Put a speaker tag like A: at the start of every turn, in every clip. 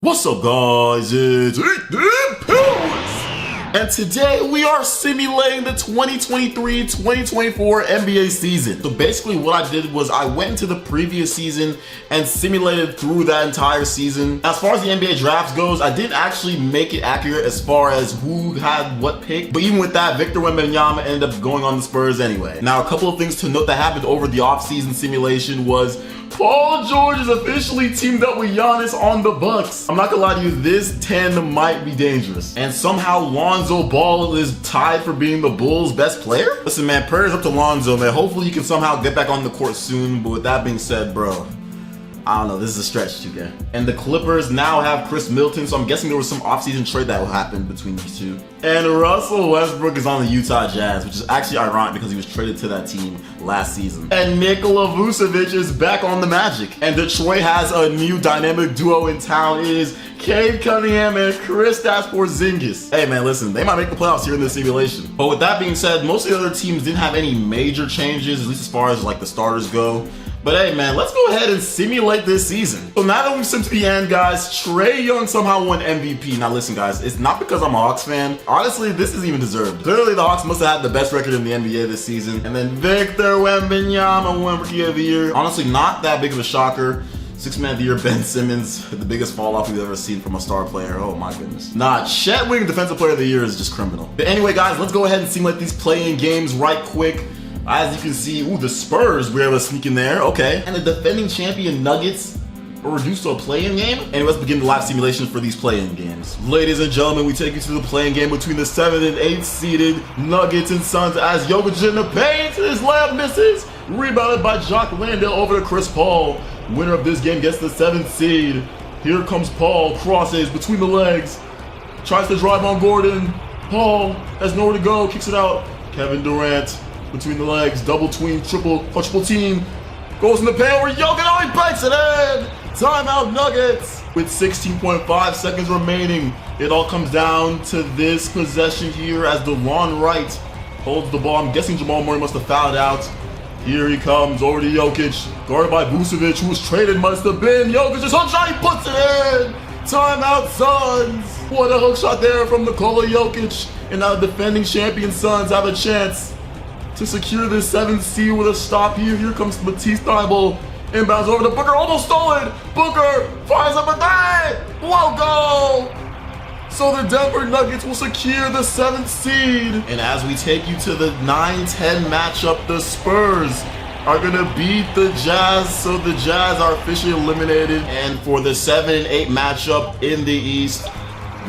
A: What's up, guys? It's and today we are simulating the 2023-2024 NBA season. So basically what I did was I went into the previous season and simulated through that entire season. As far as the NBA drafts goes, I didn't actually make it accurate as far as who had what pick. But even with that, Victor Wembanyama ended up going on the Spurs anyway. Now, a couple of things to note that happened over the offseason simulation was Paul George is officially teamed up with Giannis on the Bucks. I'm not gonna lie to you, this 10 might be dangerous. And somehow Lonzo Ball is tied for being the Bulls' best player? Listen, man, prayers up to Lonzo, man. Hopefully you can somehow get back on the court soon. But with that being said, bro, I don't know, this is a stretch, 2K. And the Clippers now have Chris Middleton, so I'm guessing there was some offseason trade that will happen between these two. And Russell Westbrook is on the Utah Jazz, which is actually ironic because he was traded to that team last season. And Nikola Vucevic is back on the Magic. And Detroit has a new dynamic duo in town. It is Cade Cunningham and Kristaps Porzingis. Hey man, listen, they might make the playoffs here in this simulation. But with that being said, most of the other teams didn't have any major changes, at least as far as like the starters go. But hey man, let's go ahead and simulate this season. So now that we've sim to the end, guys, Trae Young somehow won MVP. Now listen guys, it's not because I'm a Hawks fan. Honestly, this isn't even deserved. Clearly the Hawks must have had the best record in the NBA this season. And then Victor Wembanyama won Rookie of the Year. Honestly, not that big of a shocker. Sixth Man of the Year, Ben Simmons, the biggest fall off we've ever seen from a star player. Oh my goodness. Nah, Chet winning Defensive Player of the Year is just criminal. But anyway guys, let's go ahead and simulate these play-in games right quick. As you can see, ooh, the Spurs were able to sneak in there, okay. And the defending champion Nuggets are reduced to a play-in game. And let's begin the live simulation for these play-in games. Ladies and gentlemen, we take you to the play-in game between the 7th and 8th seeded Nuggets and Suns as Jokic in the paint, his layup misses. Rebounded by Jock Landale over to Chris Paul. Winner of this game gets the 7th seed. Here comes Paul, crosses between the legs. Tries to drive on Gordon. Paul has nowhere to go, kicks it out. Kevin Durant. Between the legs, double tween, triple team. Goes in the paint over Jokic, oh, he banks it in! Timeout Nuggets! With 16.5 seconds remaining, it all comes down to this possession here as DeLon Wright holds the ball. I'm guessing Jamal Murray must have fouled out. Here he comes over to Jokic, guarded by Vucevic, who was traded, must have been. Jokic, his hook shot, he puts it in! Timeout Suns! What a hook shot there from Nikola Jokic. And now the defending champion Suns have a chance to secure this 7th seed with a stop here. Here comes Matisse Thybulle. Inbounds over to Booker, almost stolen. Booker fires up a three. Whoa, goal! So the Denver Nuggets will secure the 7th seed. And as we take you to the 9-10 matchup, the Spurs are gonna beat the Jazz. So the Jazz are officially eliminated. And for the 7 and 8 matchup in the East,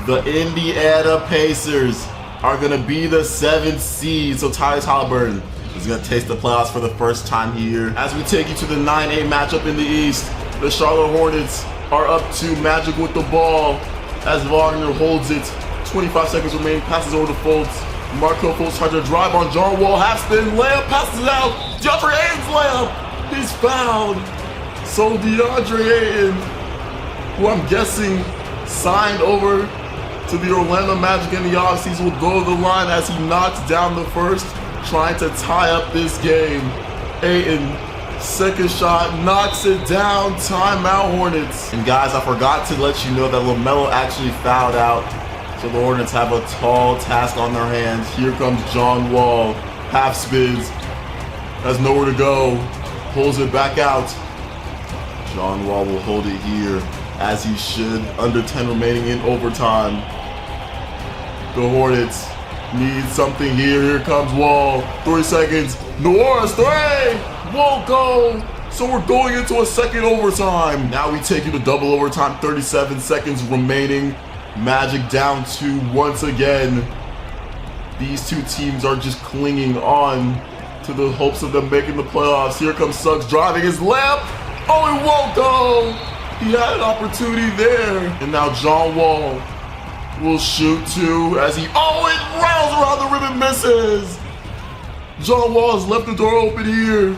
A: the Indiana Pacers are gonna be the 7th seed. So Tyrese Haliburton is gonna taste the playoffs for the first time here. As we take you to the 9-8 matchup in the East, the Charlotte Hornets are up to Magic with the ball as Wagner holds it. 25 seconds remaining, passes over to Fultz. Marco Fultz tries to drive on John Wall, half spin, layup, passes it out. DeAndre Ayton's layup, he's fouled. So DeAndre Ayton, who I'm guessing signed over to the Orlando Magic in the offseason, will go to the line as he knocks down the first, trying to tie up this game. Ayton, second shot, knocks it down. Timeout Hornets. And guys, I forgot to let you know that LaMelo actually fouled out. So the Hornets have a tall task on their hands. Here comes John Wall, half spins, has nowhere to go, pulls it back out. John Wall will hold it here, as he should, under 10 remaining in overtime. The Hornets need something here. Here comes Wall. 3 seconds. New Orleans 3 won't go. So we're going into a second overtime. Now we take you to double overtime. 37 seconds remaining. Magic down 2 once again. These two teams are just clinging on to the hopes of them making the playoffs. Here comes Suggs driving his layup. Oh, it won't go. He had an opportunity there. And now John Wall will shoot 2 as he, oh, it rattles around the rim and misses. John Wall has left the door open here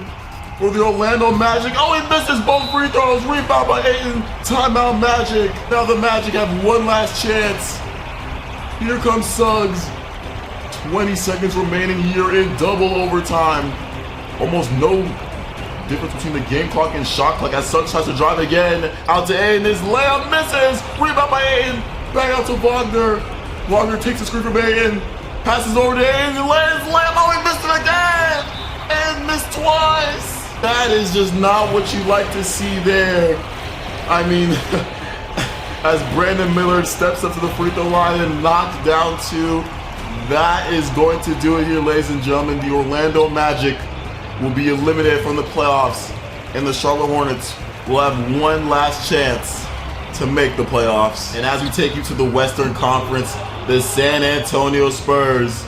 A: for the Orlando Magic. Oh, he misses both free throws. Rebound by Ayton. Timeout Magic. Now the Magic have one last chance. Here comes Suggs. 20 seconds remaining here in double overtime. Almost no difference between the game clock and shot clock as Suggs tries to drive again. Out to Aiden, his layup misses. Rebound by Aiden. Back out to Wagner. Wagner takes the screen from Aiden. Passes over to Aiden and lands layup. Oh, he missed it again. And missed twice. That is just not what you like to see there. I mean, as Brandon Miller steps up to the free throw line and knocks down two, that is going to do it here, ladies and gentlemen. The Orlando Magic will be eliminated from the playoffs, and the Charlotte Hornets will have one last chance to make the playoffs. And as we take you to the Western Conference, the San Antonio Spurs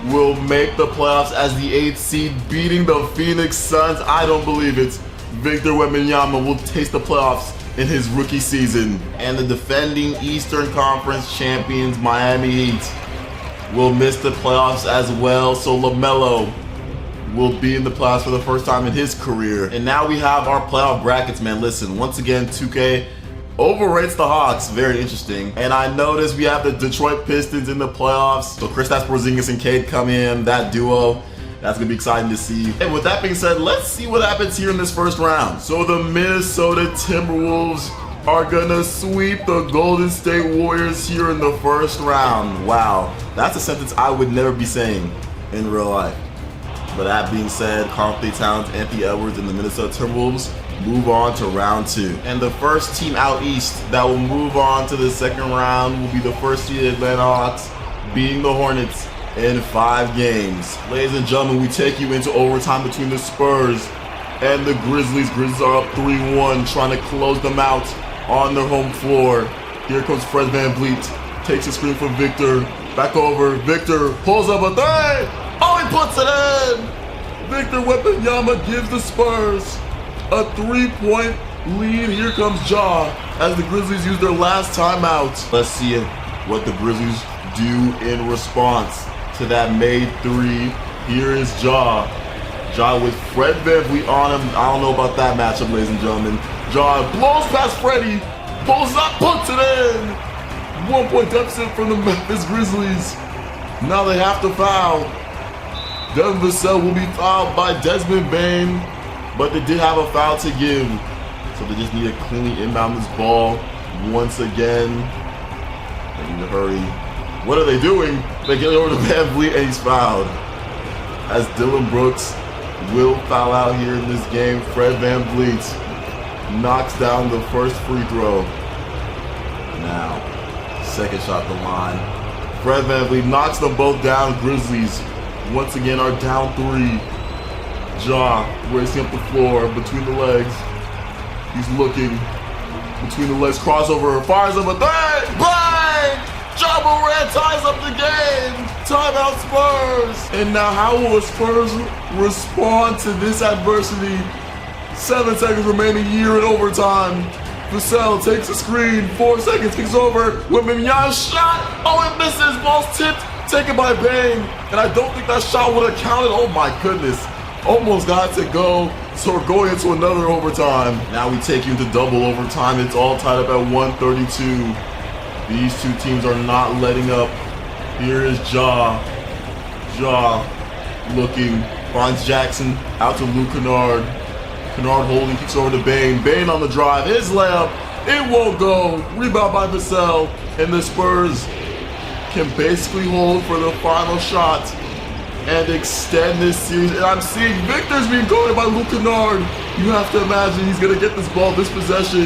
A: will make the playoffs as the 8th seed, beating the Phoenix Suns. I don't believe it. Victor Wembanyama will taste the playoffs in his rookie season. And the defending Eastern Conference champions, Miami Heat, will miss the playoffs as well. So LaMelo will be in the playoffs for the first time in his career. And now we have our playoff brackets, man. Listen, once again, 2K overrates the Hawks. Very interesting. And I noticed we have the Detroit Pistons in the playoffs. So Kristaps Porzingis and Cade come in, that duo. That's gonna be exciting to see. And with that being said, let's see what happens here in this first round. So the Minnesota Timberwolves are gonna sweep the Golden State Warriors here in the first round. Wow, that's a sentence I would never be saying in real life. But that being said, Karl-Anthony Towns, Anthony Edwards, and the Minnesota Timberwolves move on to round 2. And the first team out east that will move on to the second round will be the first seeded Atlanta Hawks, beating the Hornets in 5 games. Ladies and gentlemen, we take you into overtime between the Spurs and the Grizzlies. Grizzlies are up 3-1, trying to close them out on their home floor. Here comes Fred VanVleet, takes a screen from Victor, back over, Victor pulls up a three. Oh, he puts it in. Victor Wembanyama gives the Spurs a 3-point lead. Here comes Ja as the Grizzlies use their last timeout. Let's see what the Grizzlies do in response to that made 3. Here is Ja. Ja with Fred VanVleet on him. I don't know about that matchup, ladies and gentlemen. Ja blows past Freddie, pulls up, puts it in. 1-point deficit from the Memphis Grizzlies. Now they have to foul. Devin Vassell will be fouled by Desmond Bane, but they did have a foul to give. So they just need to cleanly inbound this ball once again. They need to hurry. What are they doing? They get over to VanVleet and he's fouled. As Dylan Brooks will foul out here in this game. Fred VanVleet knocks down the first free throw. Now, second shot at the line. Fred VanVleet knocks them both down. Grizzlies once again are down 3. Ja racing up the floor between the legs. He's looking between the legs, crossover, fires up a three. Bang! Ja Morant ties up the game. Timeout Spurs. And now how will the Spurs respond to this adversity? 7 seconds remaining here in overtime. Vassell takes a screen. 4 seconds, kicks over. Wembanyama shot. Oh, it misses. Ball's tipped. Taken by Bane. And I don't think that shot would have counted. Oh my goodness. Almost got to go. So we're going into another overtime. Now we take you into double overtime. It's all tied up at 132. These two teams are not letting up. Here is Ja. Ja looking. Finds Jackson. Out to Luke Kennard. Kennard holding. Kicks over to Bane. Bane on the drive. His layup. It won't go. Rebound by Vassell. And the Spurs can basically hold for the final shot and extend this series. And I'm seeing Victor's being guarded by Luke Kennard. You have to imagine he's going to get this ball, this possession.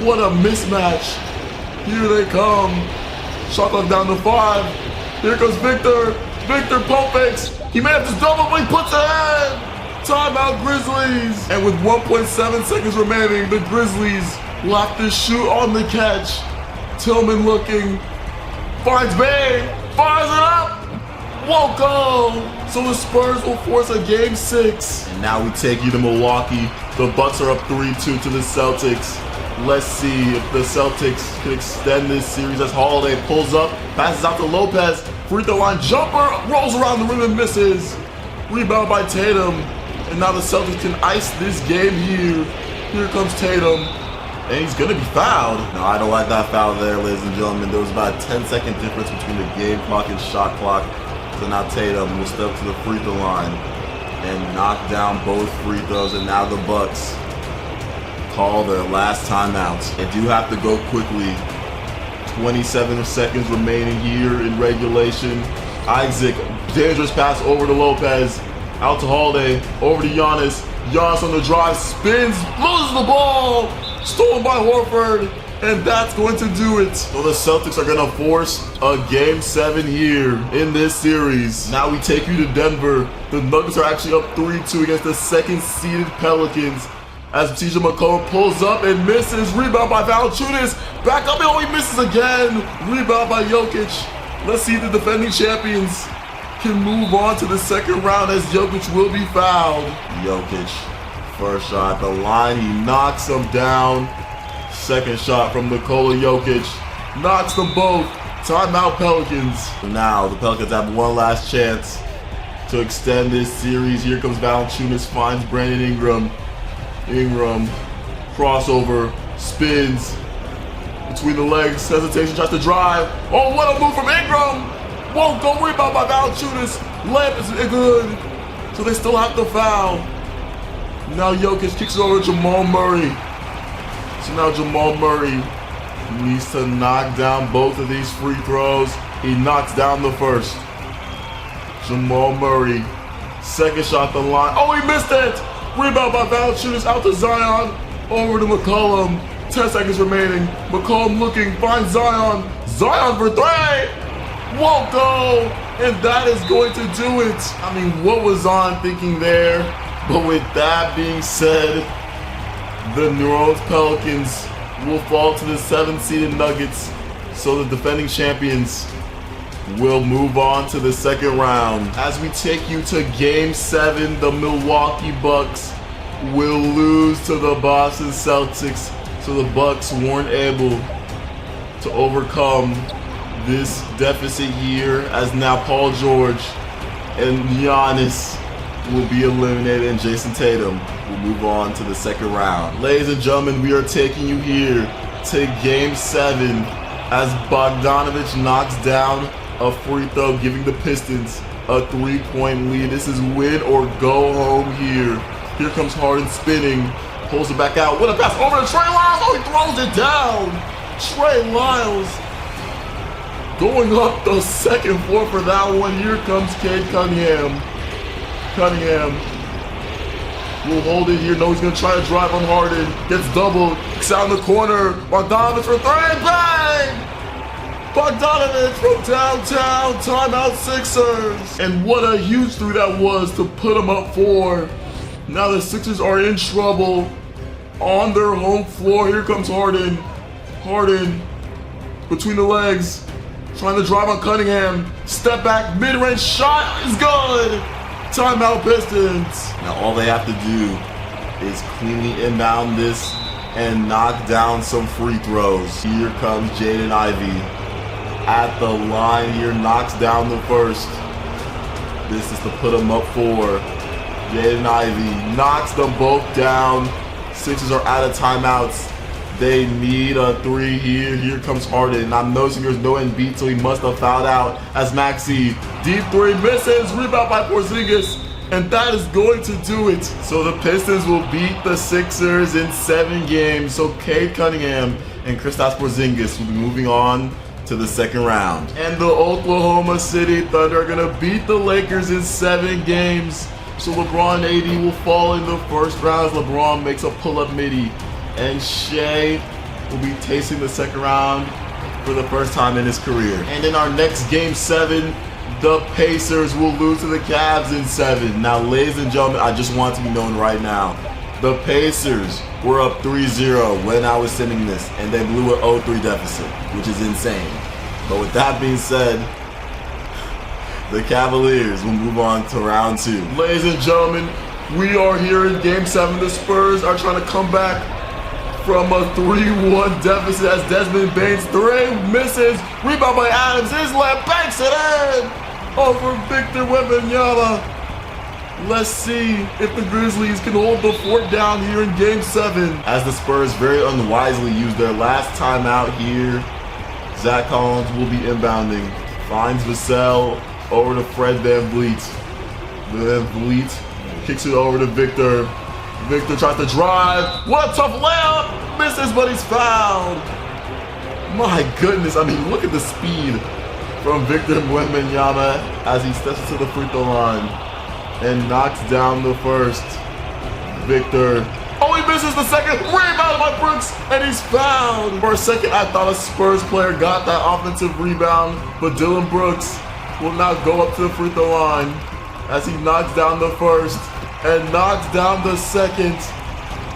A: What a mismatch. Here they come. Shot clock down to 5. Here comes Victor. Victor pump fakes. He may have to double, but he puts it in. Timeout Grizzlies. And with 1.7 seconds remaining, the Grizzlies will have to shoot on the catch. Tillman looking. Finds Bane. Fires it up. Won't go. So the Spurs will force a game 6. And now we take you to Milwaukee. The Bucks are up 3-2 to the Celtics. Let's see if the Celtics can extend this series as Holiday pulls up, passes out to Lopez. Free throw line jumper, rolls around the rim and misses. Rebound by Tatum. And now the Celtics can ice this game here. Here comes Tatum. And he's going to be fouled. No, I don't like that foul there, ladies and gentlemen. There was about a 10-second difference between the game clock and shot clock. So now Tatum will step to the free throw line. and knock down both free throws, and now the Bucks call their last timeout and do have to go quickly. 27 seconds remaining here in regulation. Isaac, dangerous pass over to Lopez, out to Holiday, over to Giannis. Giannis on the drive, spins, loses the ball, stolen by Horford, and that's going to do it. So the Celtics are going to force a Game 7 here in this series. Now we take you to Denver. The Nuggets are actually up 3-2 against the second-seeded Pelicans, as TJ McCollum pulls up and misses. Rebound by Valanciunas. Back up, and he misses again. Rebound by Jokic. Let's see if the defending champions can move on to the second round, as Jokic will be fouled. Jokic, first shot at the line. He knocks them down. Second shot from Nikola Jokic. Knocks them both. Timeout Pelicans. Now the Pelicans have one last chance to extend this series. Here comes Valanciunas, finds Brandon Ingram. Ingram, crossover, spins between the legs, hesitation, tries to drive. Oh, what a move from Ingram! Won't go, rebound by Valanciunas. Layup is good, so they still have to foul. Now Jokic kicks it over to Jamal Murray. So now Jamal Murray needs to knock down both of these free throws. He knocks down the first. Jamal Murray, second shot the line. Oh, he missed it! Rebound by Valanciunas, out to Zion, over to McCollum. 10 seconds remaining. McCollum looking, finds Zion. Zion for three! Won't go! And that is going to do it. I mean, what was on thinking there? But with that being said, the New Orleans Pelicans will fall to the 7th-seeded Nuggets, so the defending champions will move on to the second round. As we take you to Game 7, the Milwaukee Bucks will lose to the Boston Celtics, so the Bucks weren't able to overcome this deficit here, as now Paul George and Giannis will be eliminated, and Jason Tatum will move on to the second round. Ladies and gentlemen, we are taking you here to Game 7 as Bogdanovich knocks down a free throw, giving the Pistons a 3-point lead. This is win or go home here. Here comes Harden spinning, pulls it back out. What a pass over to Trey Lyles. Oh, he throws it down. Trey Lyles going up the second floor for that one. Here comes Cade Cunningham. Cunningham will hold it here. No, he's going to try to drive on Harden. Gets doubled. Kicks out in the corner. Bogdanovich for three. Bang! Bogdanovich from downtown. Timeout Sixers. And what a huge three that was to put them up 4. Now the Sixers are in trouble on their home floor. Here comes Harden. Harden between the legs, trying to drive on Cunningham. Step back, mid-range shot is good. Timeout Pistons. Now all they have to do is cleanly inbound this and knock down some free throws. Here comes Jaden Ivey at the line here, knocks down the first. This is to put them up 4. Jaden Ivey knocks them both down. Sixers are out of timeouts. They need a 3 here. Here comes Harden. And I'm noticing there's no Embiid, so he must have fouled out as Maxey. Deep 3 misses. Rebound by Porzingis. And that is going to do it. So the Pistons will beat the Sixers in 7 games. So Cade Cunningham and Kristaps Porzingis will be moving on to the second round. And the Oklahoma City Thunder are going to beat the Lakers in 7 games. So LeBron AD will fall in the first round as LeBron makes a pull-up midi. And Shea will be tasting the second round for the first time in his career. And in our next Game 7, the Pacers will lose to the Cavs in 7. Now, ladies and gentlemen, I just want to be known right now, the Pacers were up 3-0 when I was sending this, and they blew an 0-3 deficit, which is insane. But with that being said, the Cavaliers will move on to round 2. Ladies and gentlemen, we are here in Game 7. The Spurs are trying to come back from a 3-1 deficit as Desmond Bane's 3 misses. Rebound by Adams. His left banks it in over Victor Wembanyama. Let's see if the Grizzlies can hold the fort down here in Game 7. As the Spurs very unwisely use their last timeout here, Zach Collins will be inbounding. Finds Vassell over to Fred VanVleet. VanVleet kicks it over to Victor. Victor tries to drive. What a tough layup! Misses, but he's fouled. My goodness, I mean, look at the speed from Victor Wembanyama as he steps to the free throw line and knocks down the first. Victor. Oh, he misses the second. Rebound by Brooks, and he's fouled. For a second, I thought a Spurs player got that offensive rebound, but Dylan Brooks will now go up to the free throw line as he knocks down the first and knocks down the second.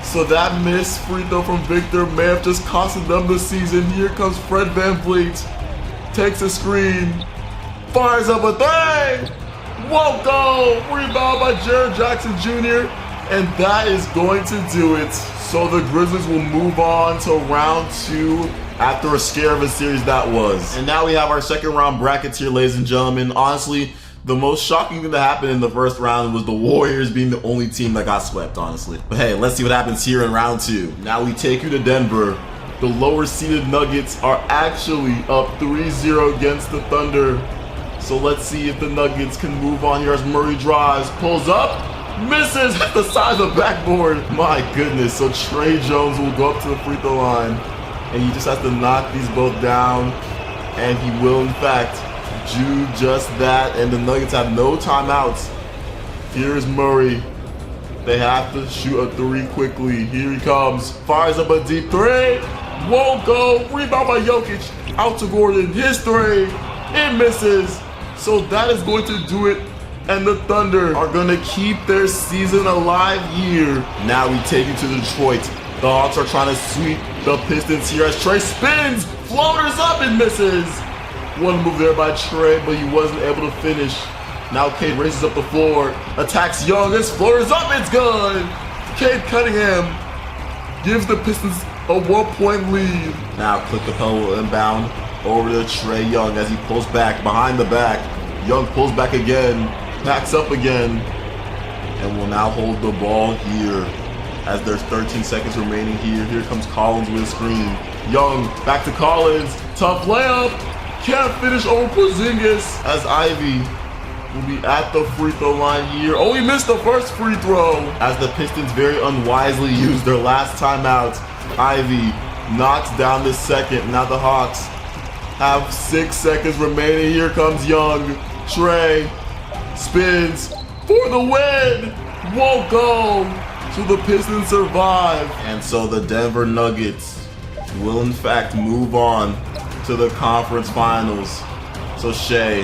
A: So that missed free throw from Victor may have just costed them the season. Here comes Fred VanVleet. Takes a screen. Fires up a three. Won't go. Rebound by Jared Jackson Jr. And that is going to do it. So the Grizzlies will move on to round 2 after a scare of a series that was. And now we have our second round brackets here, ladies and gentlemen. Honestly, the most shocking thing that happened in the first round was the Warriors being the only team that got swept, honestly. But hey, let's see what happens here in round 2. Now we take you to Denver. The lower seeded Nuggets are actually up 3-0 against the Thunder. So let's see if the Nuggets can move on here as Murray drives, pulls up, misses at the side of the backboard. My goodness, so Trey Jones will go up to the free throw line and he just has to knock these both down, and he will in fact do just that, and the Nuggets have no timeouts. Here is Murray. They have to shoot a 3 quickly. Here he comes. Fires up a deep 3. Won't go. Rebound by Jokic. Out to Gordon. His 3. It misses. So that is going to do it. And the Thunder are going to keep their season alive here. Now we take you to Detroit. The Hawks are trying to sweep the Pistons here as Trey spins. Floaters up and misses. One move there by Trey, but he wasn't able to finish. Now Cade races up the floor, attacks Young, his floater's up, it's good! Cade Cunningham gives the Pistons a 1-point lead. Now Clint Capella will inbound over to Trey Young as he pulls back, behind the back. Young pulls back again, backs up again, and will now hold the ball here as there's 13 seconds remaining here. Here comes Collins with a screen. Young, back to Collins, tough layup. Can't finish over Porzingis as Ivy will be at the free throw line here. Oh, he missed the first free throw as the Pistons very unwisely used their last timeout. Ivy knocks down the second. Now the Hawks have 6 seconds remaining. Here comes Young. Trey spins for the win. Won't go. So the Pistons survive. And so the Denver Nuggets will in fact move on to the conference finals. So Shay,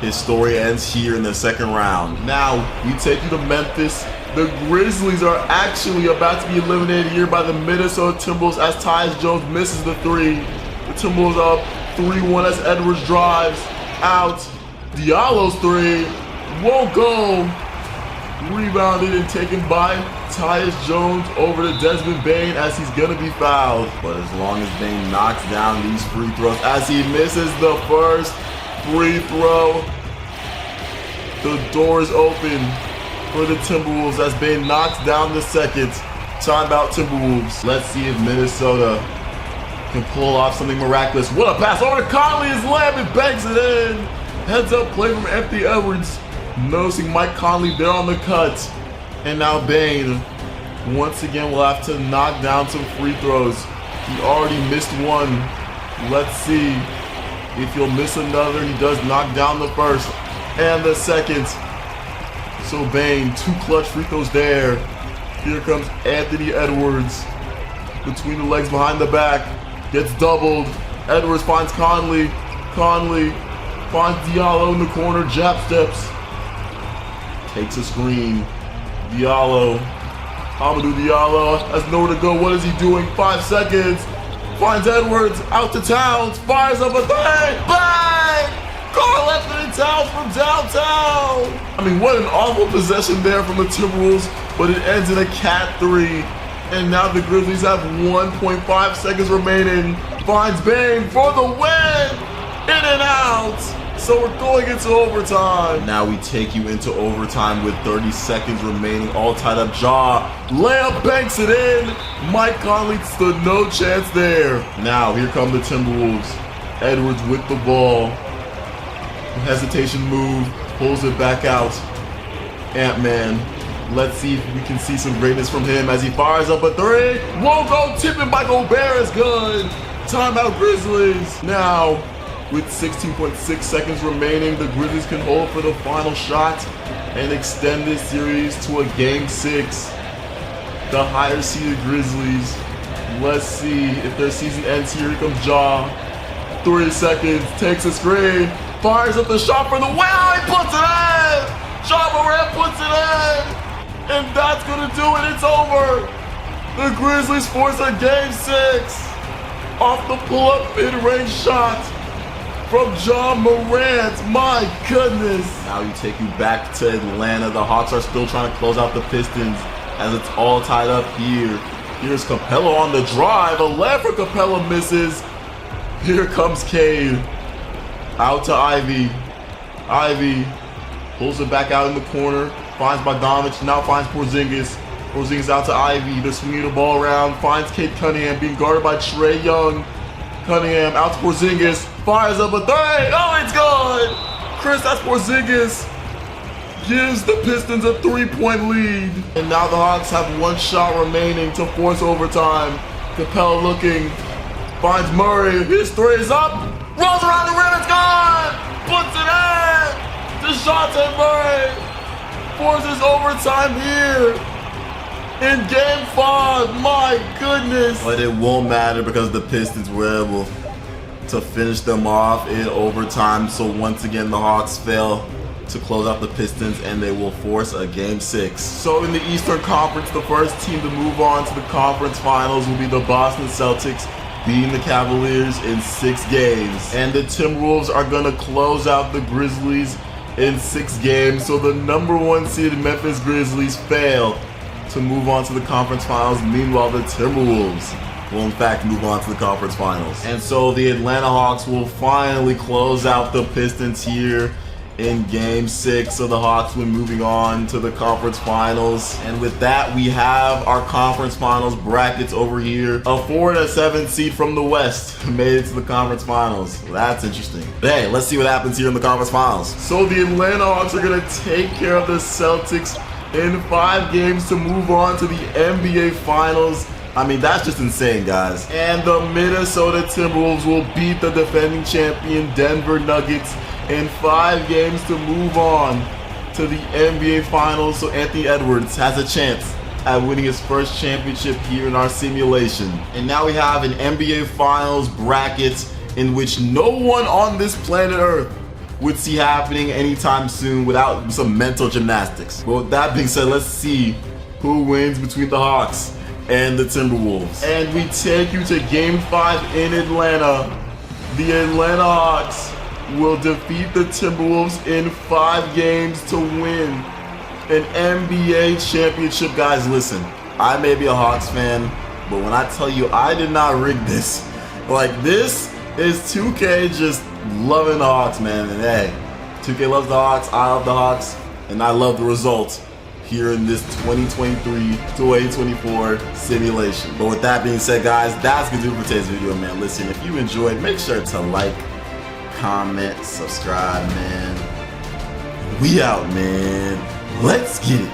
A: his story ends here in the second round. Now we take you to Memphis. The Grizzlies are actually about to be eliminated here by the Minnesota Timberwolves as Tyus Jones misses the 3. The Timberwolves up 3-1 as Edwards drives out. Diallo's 3 won't go. Rebounded and taken by Tyus Jones over to Desmond Bane as he's gonna be fouled. But as long as Bane knocks down these free throws as he misses the first free throw, the door is open for the Timberwolves as Bane knocks down the second. Timeout Timberwolves. Let's see if Minnesota can pull off something miraculous. What a pass over to Conley, his layup, and banks it in. Heads up play from Anthony Edwards. Noticing Mike Conley there on the cut. And now Bane once again will have to knock down some free throws. He already missed one. Let's see if he'll miss another. He does knock down the first and the second. So Bane, 2 clutch free throws there. Here comes Anthony Edwards. Between the legs, behind the back. Gets doubled. Edwards finds Conley. Conley finds Diallo in the corner. Jab steps. Takes a screen. Diallo. Amadou Diallo has nowhere to go. What is he doing? 5 seconds. Finds Edwards. Out to Towns. Fires up a 3. Bang! Karl Anthony Towns from downtown. I mean, what an awful possession there from the Timberwolves, but it ends in a cat 3. And now the Grizzlies have 1.5 seconds remaining. Finds Bane for the win. In and out. So we're going into overtime. Now we take you into overtime with 30 seconds remaining. All tied up. Ja. Layup banks it in. Mike Conley stood no chance there. Now here come the Timberwolves. Edwards with the ball. Hesitation move. Pulls it back out. Ant-Man Let's see if we can see some greatness from him as he fires up a three. Won't go, tipping by Gobert is good. Timeout Grizzlies. Now, with 16.6 seconds remaining, the Grizzlies can hold for the final shot and extend this series to a Game 6. The higher seeded Grizzlies. Let's see if their season ends here. Here comes Ja. 3 seconds, takes a screen, fires up the shot for the win. He puts it in. Ja Morant puts it in. And that's gonna do it, it's over. The Grizzlies force a Game 6 off the pull-up mid-range shot from Ja Morant. My goodness. Now you take you back to Atlanta. The Hawks are still trying to close out the Pistons as it's all tied up here. Here's Capella on the drive. A left for Capella misses. Here comes Cade. Out to Ivy. Ivy pulls it back out in the corner. Finds Bogdanovich, now finds Porzingis. Porzingis out to Ivy. They're swinging the ball around. Finds Cade Cunningham being guarded by Trae Young. Cunningham out to Porzingis. Fires up a three. Oh, it's good. Chris, that's Porzingis. Gives the Pistons a 3-point lead. And now the Hawks have 1 shot remaining to force overtime. Capella looking. Finds Murray. His three is up. Rolls around the rim. It's gone. Puts it in. DeJounte Murray forces overtime here in Game 5. My goodness. But it won't matter because the Pistons were able to finish them off in overtime. So once again, the Hawks fail to close out the Pistons and they will force a Game 6. So in the Eastern Conference, the first team to move on to the conference finals will be the Boston Celtics, beating the Cavaliers in 6 games. And the Timberwolves are gonna close out the Grizzlies in 6 games. So the number 1 seeded Memphis Grizzlies fail to move on to the conference finals. Meanwhile, the Timberwolves will in fact move on to the conference finals. And so the Atlanta Hawks will finally close out the Pistons here in Game 6. So the Hawks will be moving on to the conference finals. And with that, we have our conference finals brackets over here. A 4 and a 7 seed from the West made it to the conference finals. That's interesting. But hey, let's see what happens here in the conference finals. So the Atlanta Hawks are gonna take care of the Celtics in 5 games to move on to the NBA Finals. I mean, that's just insane, guys. And the Minnesota Timberwolves will beat the defending champion Denver Nuggets in 5 games to move on to the NBA Finals. So Anthony Edwards has a chance at winning his first championship here in our simulation. And now we have an NBA Finals bracket in which no one on this planet Earth would see happening anytime soon without some mental gymnastics. But with that being said, let's see who wins between the Hawks and the Timberwolves. And we take you to Game 5 in Atlanta. The Atlanta Hawks will defeat the Timberwolves in 5 games to win an NBA championship. Guys, listen, I may be a Hawks fan, but when I tell you I did not rig this, like, this is 2K just loving the Hawks, man. And hey, 2K loves the Hawks, I love the Hawks, and I love the results here in this 2023-2024 simulation. But with that being said, guys, that's gonna do it for today's video, man. Listen, if you enjoyed, make sure to like, comment, subscribe, man. We out, man. Let's get it.